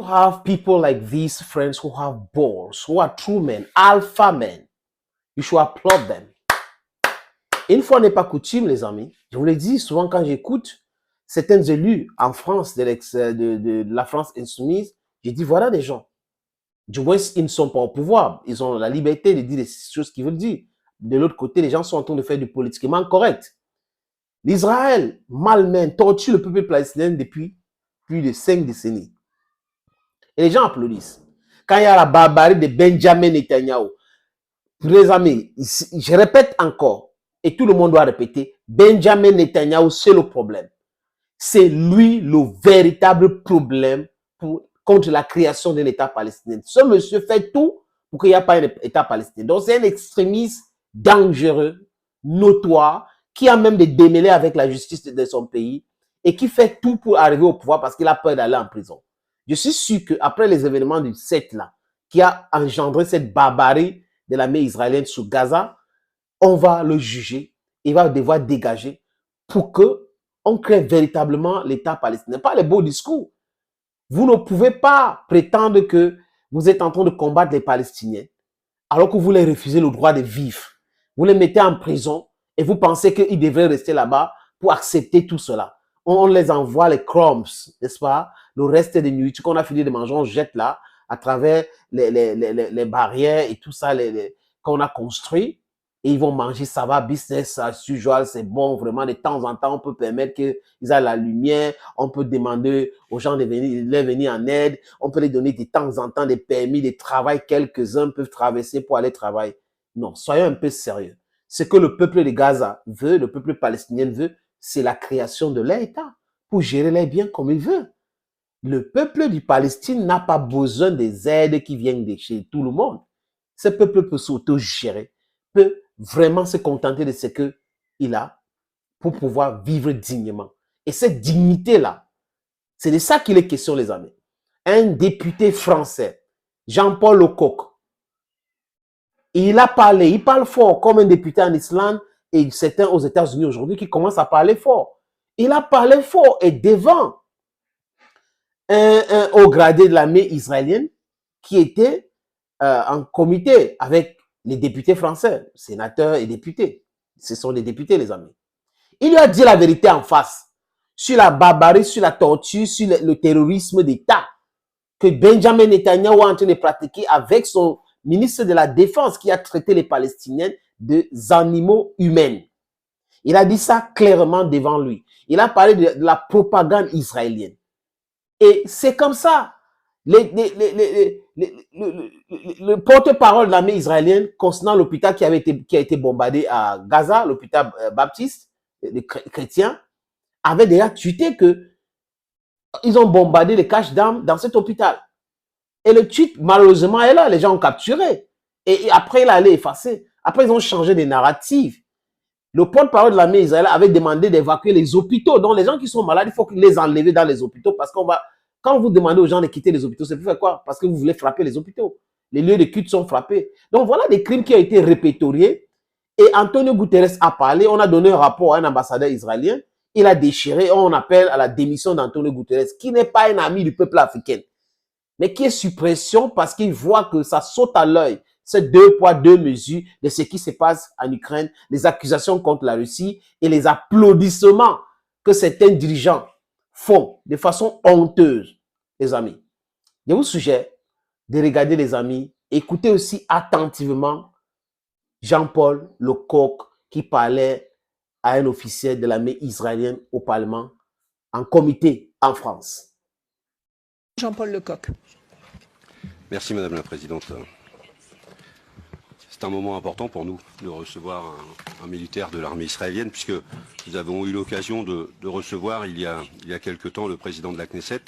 you have people like these friends who have balls, who are true men, alpha men, you should applaud them. Une fois n'est pas coutume, les amis, je vous l'ai dit souvent quand j'écoute certains élus en France, de la France insoumise, je dis voilà des gens. Du moins, ils ne sont pas au pouvoir. Ils ont la liberté de dire les choses qu'ils veulent dire. De l'autre côté, les gens sont en train de faire du politiquement correct. L'Israël malmène, torture le peuple palestinien depuis plus de 5 décennies. Et les gens applaudissent. Quand il y a la barbarie de Benjamin Netanyahu, les amis, je répète encore, et tout le monde doit répéter, Benjamin Netanyahu, c'est le problème. C'est lui le véritable problème contre la création d'un État palestinien. Ce monsieur fait tout pour qu'il n'y ait pas un État palestinien. Donc c'est un extrémiste dangereux, notoire, qui a même des démêlés avec la justice de son pays et qui fait tout pour arriver au pouvoir parce qu'il a peur d'aller en prison. Je suis sûr qu'après les événements du 7 là, qui a engendré cette barbarie de l'armée israélienne sur Gaza, on va le juger, il va devoir dégager pour que on crée véritablement l'État palestinien. Pas les beaux discours. Vous ne pouvez pas prétendre que vous êtes en train de combattre les Palestiniens alors que vous les refusez le droit de vivre. Vous les mettez en prison et vous pensez qu'ils devraient rester là-bas pour accepter tout cela. On les envoie les crumbs, n'est-ce pas? Le reste des nourritures qu'on a fini de manger, on jette là à travers les barrières et tout ça qu'on a construit. Et ils vont manger, ça va, business as usual, c'est bon, vraiment, de temps en temps, on peut permettre qu'ils aient la lumière, on peut demander aux gens de venir en aide, on peut les donner de temps en temps des permis de travail, quelques-uns peuvent traverser pour aller travailler. Non, soyons un peu sérieux. Ce que le peuple de Gaza veut, le peuple palestinien veut, c'est la création de leur État, pour gérer les biens comme il veut. Le peuple du Palestine n'a pas besoin des aides qui viennent de chez tout le monde. Ce peuple peut s'auto-gérer, peut vraiment se contenter de ce qu'il a pour pouvoir vivre dignement. Et cette dignité-là, c'est de ça qu'il est question, les amis. Un député français, Jean-Paul Lecoq, il a parlé, il parle fort comme un député en Islande et certains aux États-Unis aujourd'hui qui commencent à parler fort. Il a parlé fort et devant un haut gradé de l'armée israélienne qui était en comité avec les députés français, sénateurs et députés. Ce sont des députés, les amis. Il lui a dit la vérité en face sur la barbarie, sur la torture, sur le terrorisme d'État que Benjamin Netanyahu est en train de pratiquer avec son ministre de la Défense qui a traité les Palestiniens des animaux humains. Il a dit ça clairement devant lui. Il a parlé de la propagande israélienne. Et c'est comme ça. Le porte-parole de l'armée israélienne concernant l'hôpital qui a été bombardé à Gaza, l'hôpital baptiste, les chrétiens, avait déjà tweeté que ils ont bombardé les caches d'armes dans cet hôpital. Et le tweet, malheureusement, est là. Les gens ont capturé. Et après, il a allé effacer. Après, ils ont changé de narrative. Le porte-parole de l'armée israélienne avait demandé d'évacuer les hôpitaux. Donc, les gens qui sont malades, il faut les enlever dans les hôpitaux parce qu'on va... Quand vous demandez aux gens de quitter les hôpitaux, c'est pour faire quoi? Parce que vous voulez frapper les hôpitaux. Les lieux de culte sont frappés. Donc, voilà des crimes qui ont été répertoriés. Et Antonio Guterres a parlé. On a donné un rapport à un ambassadeur israélien. Il a déchiré. On appelle à la démission d'Antonio Guterres, qui n'est pas un ami du peuple africain, mais qui est sous pression parce qu'il voit que ça saute à l'œil. C'est 2 poids, 2 mesures de ce qui se passe en Ukraine, les accusations contre la Russie et les applaudissements que certains dirigeants font de façon honteuse, les amis. Je vous suggère de regarder, les amis, écoutez aussi attentivement Jean-Paul Lecoq qui parlait à un officier de l'armée israélienne au Parlement en comité en France. Jean-Paul Lecoq. Merci Madame la Présidente. C'est un moment important pour nous de recevoir un militaire de l'armée israélienne, puisque nous avons eu l'occasion de recevoir il y a quelque temps le président de la Knesset.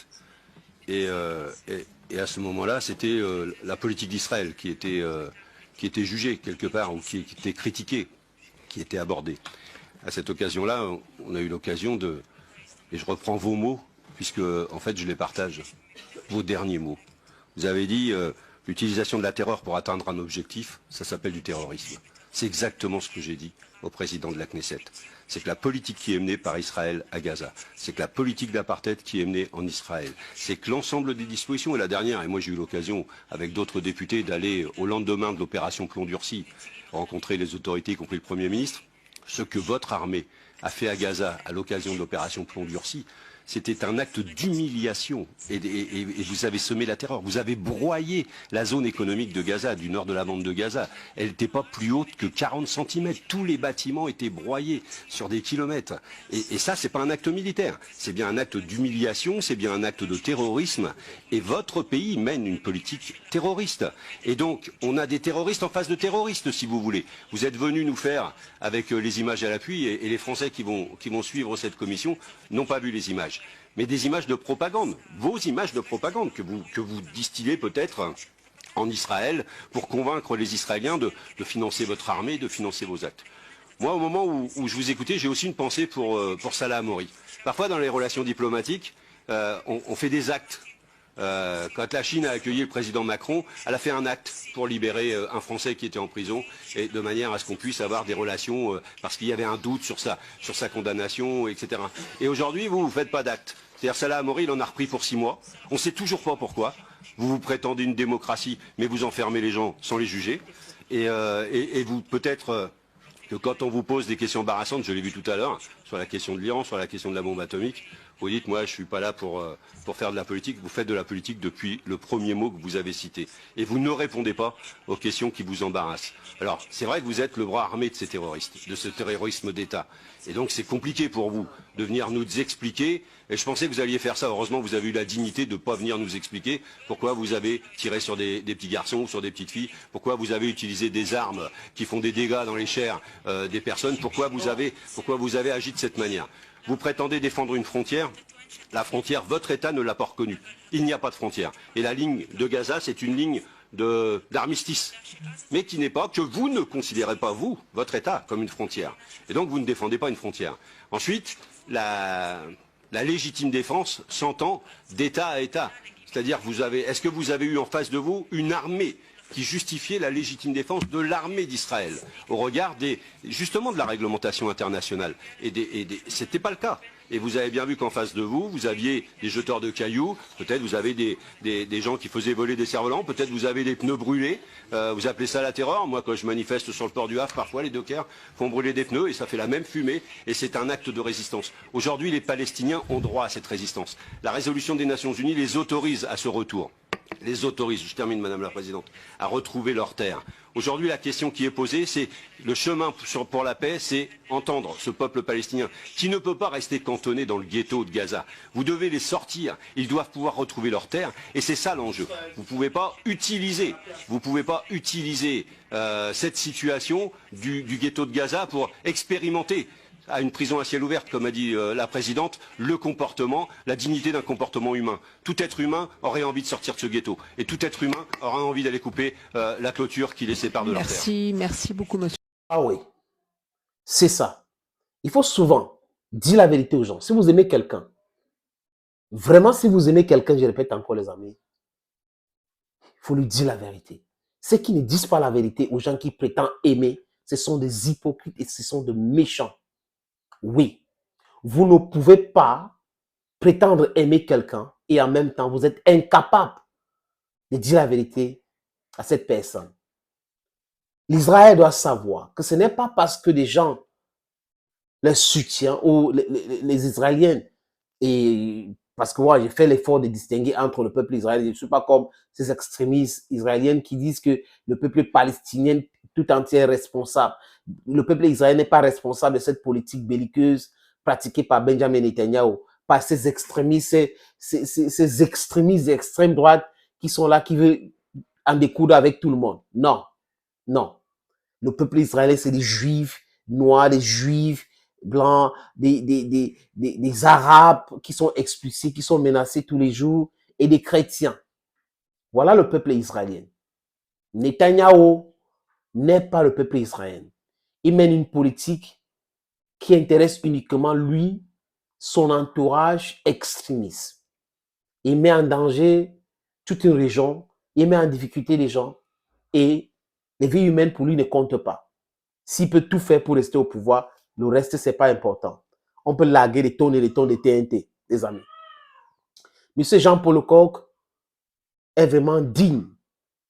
Et à ce moment-là, c'était la politique d'Israël qui était jugée quelque part, ou qui était critiquée, qui était abordée. À cette occasion-là, on a eu l'occasion de, et je reprends vos mots, puisque en fait je les partage, vos derniers mots. Vous avez dit l'utilisation de la terreur pour atteindre un objectif, ça s'appelle du terrorisme. C'est exactement ce que j'ai dit au président de la Knesset. C'est que la politique qui est menée par Israël à Gaza, c'est que la politique d'apartheid qui est menée en Israël, c'est que l'ensemble des dispositions, et la dernière, et moi j'ai eu l'occasion avec d'autres députés d'aller au lendemain de l'opération Plomb durci, rencontrer les autorités, y compris le Premier ministre, ce que votre armée a fait à Gaza à l'occasion de l'opération Plomb durci, c'était un acte d'humiliation et vous avez semé la terreur. Vous avez broyé la zone économique de Gaza, du nord de la bande de Gaza. Elle n'était pas plus haute que 40 cm. Tous les bâtiments étaient broyés sur des kilomètres. Et ça, c'est pas un acte militaire. C'est bien un acte d'humiliation, c'est bien un acte de terrorisme. Et votre pays mène une politique terroriste. Et donc, on a des terroristes en face de terroristes, si vous voulez. Vous êtes venus nous faire, avec les images à l'appui, et les Français qui vont suivre cette commission n'ont pas vu les images. Mais des images de propagande, vos images de propagande que vous distillez peut-être en Israël pour convaincre les Israéliens de financer votre armée, de financer vos actes. Moi, au moment où je vous écoutais, j'ai aussi une pensée pour Salah Hamouri. Parfois, dans les relations diplomatiques, on fait des actes. Quand la Chine a accueilli le président Macron, elle a fait un acte pour libérer un Français qui était en prison, et de manière à ce qu'on puisse avoir des relations, parce qu'il y avait un doute sur sa condamnation, etc. Et aujourd'hui, vous ne faites pas d'acte. C'est-à-dire Salah Hamouri, il en a repris pour 6 mois. On ne sait toujours pas pourquoi. Vous vous prétendez une démocratie, mais vous enfermez les gens sans les juger. Et vous, peut-être que quand on vous pose des questions embarrassantes, je l'ai vu tout à l'heure, sur la question de l'Iran, sur la question de la bombe atomique, vous dites, moi, je ne suis pas là pour faire de la politique. Vous faites de la politique depuis le premier mot que vous avez cité. Et vous ne répondez pas aux questions qui vous embarrassent. Alors, c'est vrai que vous êtes le bras armé de ces terroristes, de ce terrorisme d'État. Et donc, c'est compliqué pour vous de venir nous expliquer. Et je pensais que vous alliez faire ça. Heureusement, vous avez eu la dignité de ne pas venir nous expliquer pourquoi vous avez tiré sur des petits garçons ou sur des petites filles, pourquoi vous avez utilisé des armes qui font des dégâts dans les chairs des personnes, pourquoi vous avez agi de cette manière. Vous prétendez défendre une frontière. La frontière, votre État ne l'a pas reconnue. Il n'y a pas de frontière. Et la ligne de Gaza, c'est une ligne d'armistice, mais qui n'est pas, que vous ne considérez pas, vous, votre État, comme une frontière. Et donc, vous ne défendez pas une frontière. Ensuite, la légitime défense s'entend d'État à État. C'est-à-dire, est-ce que vous avez eu en face de vous une armée qui justifiait la légitime défense de l'armée d'Israël au regard justement de la réglementation internationale. C'était pas le cas. Et vous avez bien vu qu'en face de vous, vous aviez des jeteurs de cailloux, peut-être vous avez des gens qui faisaient voler des cerfs-volants, peut-être vous avez des pneus brûlés, vous appelez ça la terreur. Moi, quand je manifeste sur le port du Havre, parfois les dockers font brûler des pneus et ça fait la même fumée et c'est un acte de résistance. Aujourd'hui, les Palestiniens ont droit à cette résistance. La résolution des Nations Unies les autorise à ce retour. Les autorise, je termine Madame la Présidente, à retrouver leurs terres. Aujourd'hui, la question qui est posée, c'est le chemin pour la paix, c'est entendre ce peuple palestinien qui ne peut pas rester cantonné dans le ghetto de Gaza. Vous devez les sortir, ils doivent pouvoir retrouver leurs terres, et c'est ça l'enjeu. Vous ne pouvez pas utiliser cette situation du ghetto de Gaza pour expérimenter à une prison à ciel ouvert, comme a dit la présidente, le comportement, la dignité d'un comportement humain. Tout être humain aurait envie de sortir de ce ghetto. Et tout être humain aura envie d'aller couper la clôture qui les sépare de leur terre. Merci beaucoup, monsieur. Ah oui, c'est ça. Il faut souvent dire la vérité aux gens. Si vous aimez quelqu'un, vraiment si vous aimez quelqu'un, je répète encore les amis, il faut lui dire la vérité. Ceux qui ne disent pas la vérité aux gens qui prétendent aimer, ce sont des hypocrites et ce sont des méchants. Oui, vous ne pouvez pas prétendre aimer quelqu'un et en même temps, vous êtes incapable de dire la vérité à cette personne. L'Israël doit savoir que ce n'est pas parce que des gens les soutiennent ou les Israéliens, et parce que moi, j'ai fait l'effort de distinguer entre le peuple israélien. Je ne suis pas comme ces extrémistes israéliens qui disent que le peuple palestinien tout entier est responsable. Le peuple israélien n'est pas responsable de cette politique belliqueuse pratiquée par Benjamin Netanyahu, par ces extrémistes, ces extrémistes d'extrême droite qui sont là, qui veulent en découdre avec tout le monde. Non, non. Le peuple israélien, c'est des juifs noirs, des juifs blancs, des arabes qui sont expulsés, qui sont menacés tous les jours, et des chrétiens. Voilà le peuple israélien. Netanyahu n'est pas le peuple israélien. Il mène une politique qui intéresse uniquement lui, son entourage extrémiste. Il met en danger toute une région, il met en difficulté les gens et les vies humaines pour lui ne comptent pas. S'il peut tout faire pour rester au pouvoir, le reste, c'est pas important. On peut larguer des tonnes et des tonnes de TNT, les amis. Monsieur Jean-Paul Lecoq est vraiment digne.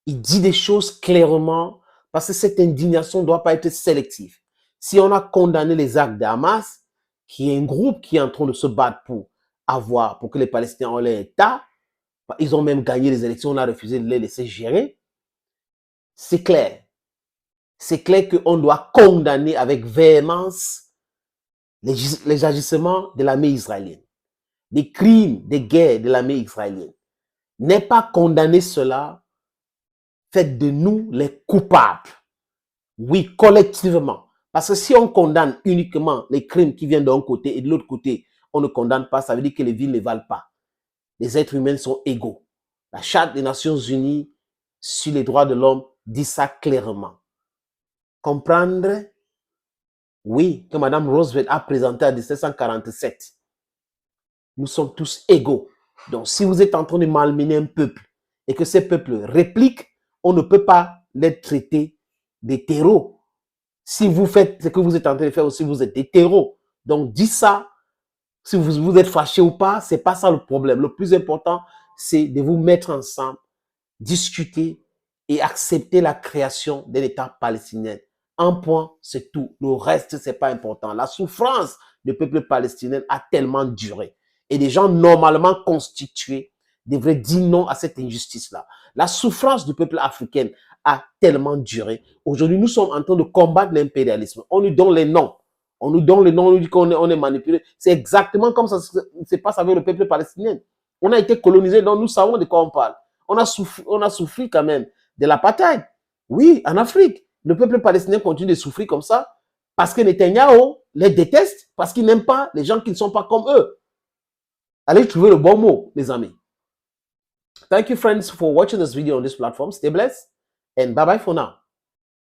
Il dit des choses clairement parce que cette indignation ne doit pas être sélective. Si on a condamné les actes de Hamas, qui est un groupe qui est en train de se battre pour que les Palestiniens aient leur État, ils ont même gagné les élections, on a refusé de les laisser gérer. C'est clair. C'est clair qu'on doit condamner avec véhémence les agissements de l'armée israélienne, les crimes de guerre de l'armée israélienne. N'est pas condamner cela, faites de nous les coupables. Oui, collectivement. Parce que si on condamne uniquement les crimes qui viennent d'un côté et de l'autre côté, on ne condamne pas, ça veut dire que les villes ne valent pas. Les êtres humains sont égaux. La Charte des Nations Unies sur les droits de l'homme dit ça clairement. Comprendre, oui, que Mme Roosevelt a présenté en 1747. Nous sommes tous égaux. Donc, si vous êtes en train de malmener un peuple et que ce peuple réplique, on ne peut pas les traiter des terreaux. Si vous faites ce que vous êtes en train de faire aussi, vous êtes des terreaux. Donc, dis ça. Si vous êtes fâché ou pas, c'est pas ça le problème. Le plus important, c'est de vous mettre ensemble, discuter et accepter la création d'un État palestinien. Un point, c'est tout. Le reste, c'est pas important. La souffrance du peuple palestinien a tellement duré. Et des gens normalement constitués devraient dire non à cette injustice-là. La souffrance du peuple africain a tellement duré. Aujourd'hui, nous sommes en train de combattre l'impérialisme. On nous donne les noms. On nous donne les noms, on nous dit qu'on est manipulé. C'est exactement comme ça se passe avec le peuple palestinien. On a été colonisé, donc nous savons de quoi on parle. On a souffert quand même de l'apartheid. Oui, en Afrique. Le peuple palestinien continue de souffrir comme ça parce que Netanyahu les déteste, parce qu'il n'aime pas les gens qui ne sont pas comme eux. Allez trouver le bon mot, les amis. Thank you, friends, for watching this video on this platform. Stay blessed and bye-bye for now.